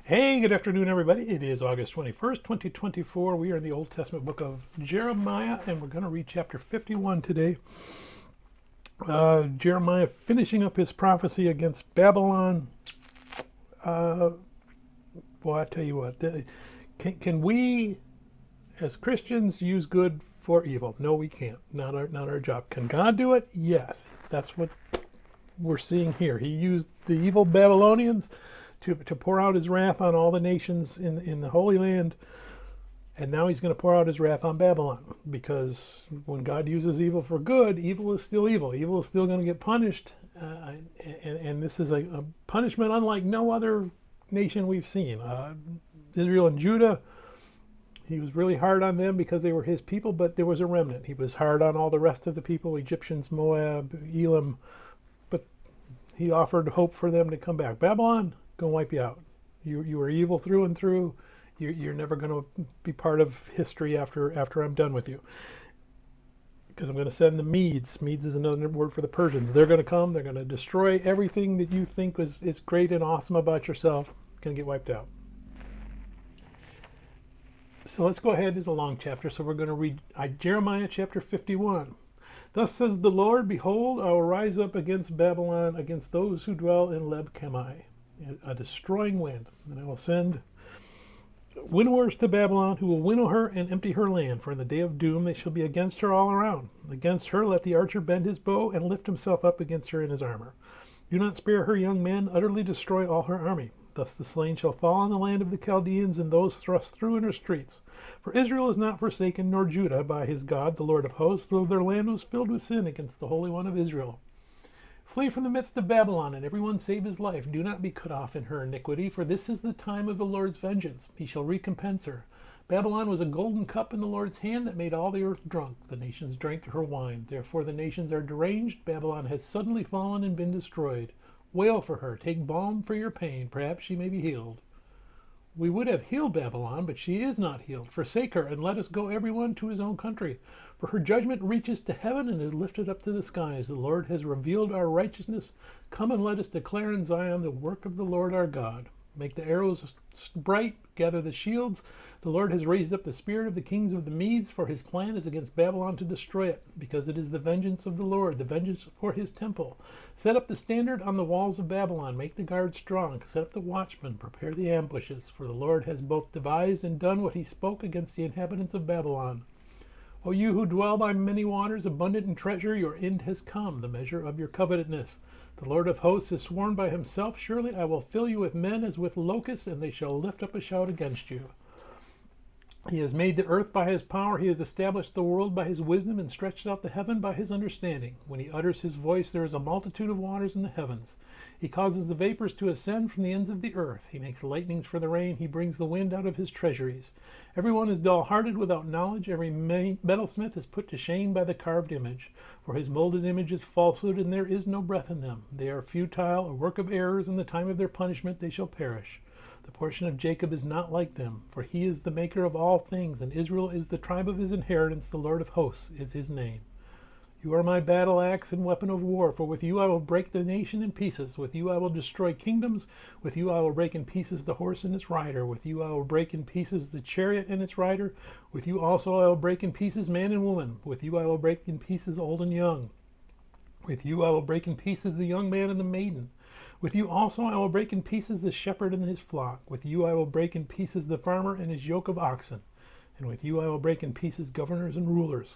Hey, good afternoon, everybody. It is August 21st, 2024. We are in the Old Testament book of Jeremiah, and we're going to read chapter 51 today. Jeremiah finishing up his prophecy against Babylon. Boy, I tell you what, can we as Christians use good for evil? No, we can't. Not our job. Can God do it? Yes. That's what we're seeing here. He used the evil Babylonians to pour out his wrath on all the nations in the Holy Land, and now he's going to pour out his wrath on Babylon, because when God uses evil for good, evil is still evil. Evil is still going to get punished, and this is a punishment unlike no other nation we've seen. Israel and Judah, he was really hard on them because they were his people, but there was a remnant. He was hard on all the rest of the people, Egyptians, Moab, Elam, but he offered hope for them to come back. Babylon, going to wipe you out. You are evil through and through. You're never going to be part of history after I'm done with you. Because I'm going to send the Medes. Medes is another word for the Persians. They're going to come. They're going to destroy everything that you think is great and awesome about yourself. It's going to get wiped out. So let's go ahead. It's a long chapter, so we're going to read Jeremiah chapter 51. Thus says the Lord, behold, I will rise up against Babylon, against those who dwell in Leb-Kamai, a destroying wind, and I will send winnowers to Babylon, who will winnow her and empty her land, for in the day of doom they shall be against her all around. Against her let the archer bend his bow and lift himself up against her in his armor. Do not spare her young men, utterly destroy all her army. Thus the slain shall fall in the land of the Chaldeans, and those thrust through in her streets. For Israel is not forsaken, nor Judah by his God, the Lord of hosts, though their land was filled with sin against the Holy One of Israel. Flee from the midst of Babylon, and everyone save his life. Do not be cut off in her iniquity, for this is the time of the Lord's vengeance. He shall recompense her. Babylon was a golden cup in the Lord's hand that made all the earth drunk. The nations drank her wine. Therefore the nations are deranged. Babylon has suddenly fallen and been destroyed. Wail for her. Take balm for your pain. Perhaps she may be healed. We would have healed Babylon, but she is not healed. Forsake her, and let us go everyone to his own country. For her judgment reaches to heaven and is lifted up to the skies. The Lord has revealed our righteousness. Come and let us declare in Zion the work of the Lord our God. Make the arrows bright, gather the shields. The Lord has raised up the spirit of the kings of the Medes, for his plan is against Babylon to destroy it, because it is the vengeance of the Lord, the vengeance for his temple. Set up the standard on the walls of Babylon, make the guard strong, set up the watchmen, prepare the ambushes, for the Lord has both devised and done what he spoke against the inhabitants of Babylon. O you who dwell by many waters, abundant in treasure, your end has come, the measure of your covetousness. The Lord of hosts has sworn by himself, surely I will fill you with men as with locusts, and they shall lift up a shout against you. He has made the earth by his power, he has established the world by his wisdom, and stretched out the heaven by his understanding. When he utters his voice, there is a multitude of waters in the heavens. He causes the vapors to ascend from the ends of the earth. He makes lightnings for the rain. He brings the wind out of his treasuries. Everyone is dull-hearted without knowledge. Every metalsmith is put to shame by the carved image. For his molded image is falsehood, and there is no breath in them. They are futile, a work of errors. In the time of their punishment they shall perish. The portion of Jacob is not like them, for he is the maker of all things, and Israel is the tribe of his inheritance. The Lord of hosts is his name. You are my battle axe and weapon of war, for with you I will break the nation in pieces. With you I will destroy kingdoms. With you I will break in pieces the horse and its rider. With you I will break in pieces the chariot and its rider. With you also I will break in pieces man and woman. With you I will break in pieces old and young. With you I will break in pieces the young man and the maiden. With you also I will break in pieces the shepherd and his flock. With you I will break in pieces the farmer and his yoke of oxen. And with you I will break in pieces governors and rulers.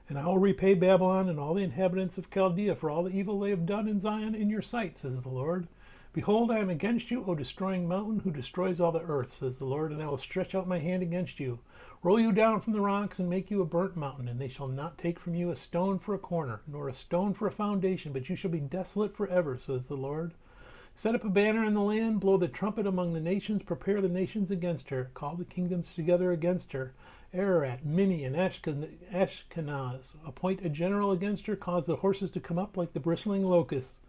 And I will repay Babylon and all the inhabitants of Chaldea for all the evil they have done in Zion in your sight, says the Lord. Behold, I am against you, O destroying mountain, who destroys all the earth, says the Lord, and I will stretch out my hand against you, roll you down from the rocks, and make you a burnt mountain, and they shall not take from you a stone for a corner, nor a stone for a foundation, but you shall be desolate forever, says the Lord. Set up a banner in the land, blow the trumpet among the nations, prepare the nations against her, call the kingdoms together against her. Ararat, Minni, and Ashkenaz. Appoint a general against her, cause the horses to come up like the bristling locusts.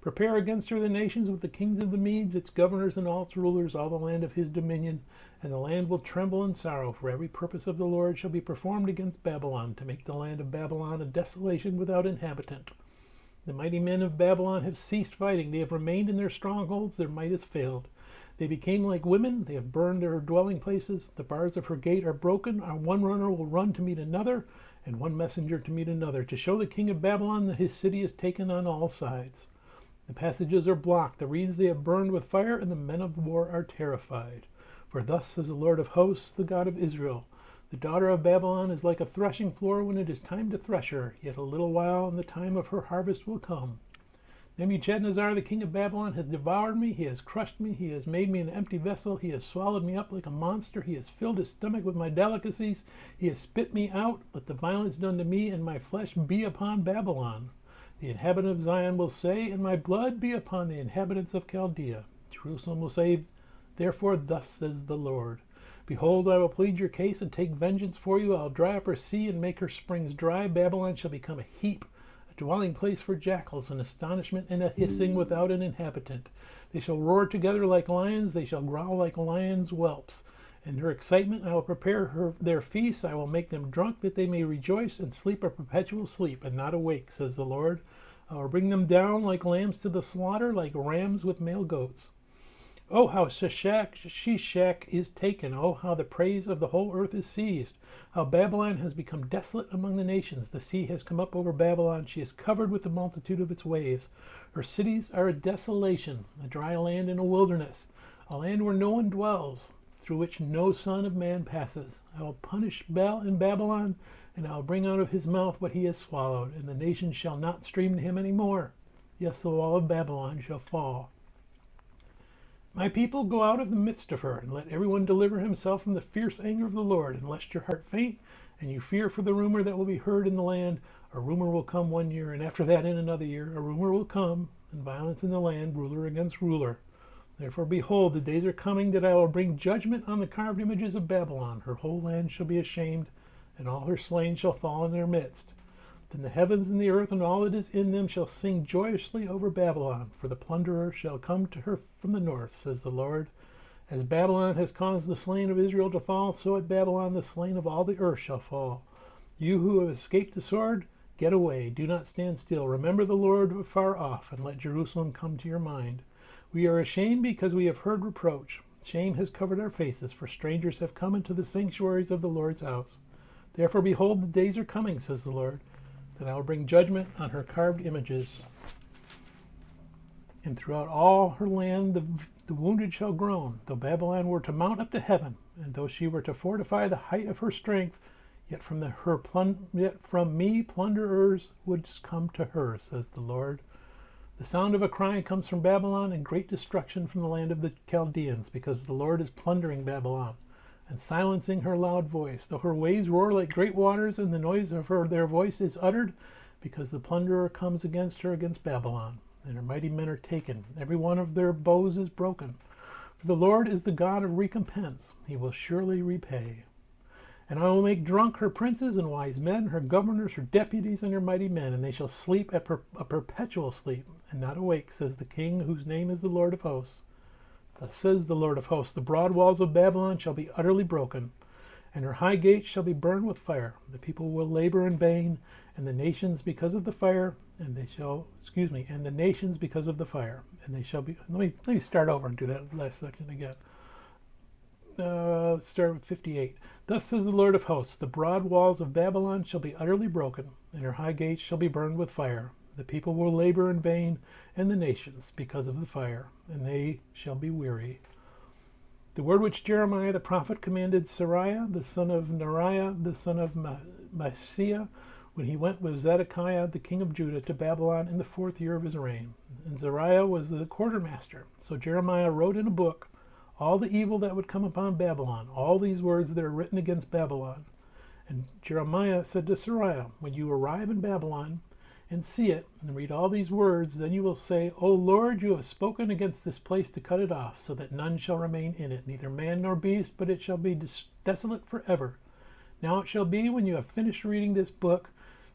Prepare against her the nations with the kings of the Medes, its governors and all its rulers, all the land of his dominion. And the land will tremble in sorrow, for every purpose of the Lord shall be performed against Babylon, to make the land of Babylon a desolation without inhabitant. The mighty men of Babylon have ceased fighting. They have remained in their strongholds. Their might has failed. They became like women. They have burned their dwelling places. The bars of her gate are broken. Our one runner will run to meet another, and one messenger to meet another, to show the king of Babylon that his city is taken on all sides. The passages are blocked. The reeds they have burned with fire, and the men of war are terrified. For thus says the Lord of hosts, the God of Israel, the daughter of Babylon is like a threshing floor when it is time to thresh her. Yet a little while, and the time of her harvest will come. Nebuchadnezzar, the king of Babylon, has devoured me. He has crushed me. He has made me an empty vessel. He has swallowed me up like a monster. He has filled his stomach with my delicacies. He has spit me out. Let the violence done to me and my flesh be upon Babylon. The inhabitant of Zion will say, and my blood be upon the inhabitants of Chaldea. Jerusalem will say, therefore, thus says the Lord. Behold, I will plead your case and take vengeance for you. I'll dry up her sea and make her springs dry. Babylon shall become a heap, dwelling place for jackals, an astonishment and a hissing without an inhabitant. They shall roar together like lions, they shall growl like lions' whelps. In her excitement I will prepare their feasts, I will make them drunk that they may rejoice and sleep a perpetual sleep and not awake, says the Lord. I will bring them down like lambs to the slaughter, like rams with male goats. Oh, how Shishak is taken. Oh, how the praise of the whole earth is seized. How Babylon has become desolate among the nations. The sea has come up over Babylon. She is covered with the multitude of its waves. Her cities are a desolation, a dry land and a wilderness, a land where no one dwells, through which no son of man passes. I will punish Baal in Babylon, and I will bring out of his mouth what he has swallowed, and the nations shall not stream to him any more. Yes, the wall of Babylon shall fall. My people, go out of the midst of her, and let everyone deliver himself from the fierce anger of the Lord. And lest your heart faint, and you fear for the rumor that will be heard in the land, a rumor will come 1 year, and after that in another year, a rumor will come, and violence in the land, ruler against ruler. Therefore, behold, the days are coming that I will bring judgment on the carved images of Babylon. Her whole land shall be ashamed, and all her slain shall fall in their midst. Then the heavens and the earth and all that is in them shall sing joyously over Babylon, for the plunderer shall come to her from the north, says the Lord. As Babylon has caused the slain of Israel to fall, so at Babylon the slain of all the earth shall fall. You who have escaped the sword, get away, do not stand still. Remember the Lord afar off, and let Jerusalem come to your mind. We are ashamed because we have heard reproach. Shame has covered our faces, for strangers have come into the sanctuaries of the Lord's house. Therefore, behold, the days are coming, says the Lord, that I will bring judgment on her carved images. And throughout all her land the wounded shall groan. Though Babylon were to mount up to heaven, and though she were to fortify the height of her strength, yet from me plunderers would come to her, says the Lord. The sound of a cry comes from Babylon, and great destruction from the land of the Chaldeans, because the Lord is plundering Babylon and silencing her loud voice. Though her waves roar like great waters, and the noise of their voice is uttered, because the plunderer comes against her, against Babylon, and her mighty men are taken. Every one of their bows is broken. For the Lord is the God of recompense. He will surely repay. And I will make drunk her princes and wise men, her governors, her deputies, and her mighty men, and they shall sleep a perpetual sleep, and not awake, says the King, whose name is the Lord of hosts. Thus says the Lord of hosts, the broad walls of Babylon shall be utterly broken, and her high gates shall be burned with fire. The people will labor in vain, and the nations because of the fire, and the nations because of the fire, and they shall be. Let me start over and do that last section again. Let's start with 58. Thus says the Lord of hosts, the broad walls of Babylon shall be utterly broken, and her high gates shall be burned with fire. The people will labor in vain, and the nations because of the fire, and they shall be weary. The word which Jeremiah the prophet commanded Seraiah, the son of Neriah, the son of Maaseiah, when he went with Zedekiah, the king of Judah, to Babylon in the 4th year of his reign. And Seraiah was the quartermaster. So Jeremiah wrote in a book all the evil that would come upon Babylon, all these words that are written against Babylon. And Jeremiah said to Seraiah, when you arrive in Babylon and see it, and read all these words, then you will say, O Lord, you have spoken against this place to cut it off, so that none shall remain in it, neither man nor beast, but it shall be desolate forever. Now it shall be, when you have finished reading this book,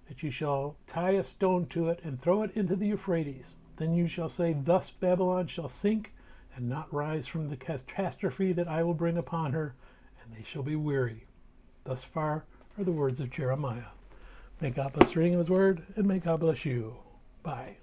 that you shall tie a stone to it and throw it into the Euphrates. Then you shall say, thus Babylon shall sink and not rise from the catastrophe that I will bring upon her, and they shall be weary. Thus far are the words of Jeremiah. May God bless the reading of his word, and may God bless you. Bye.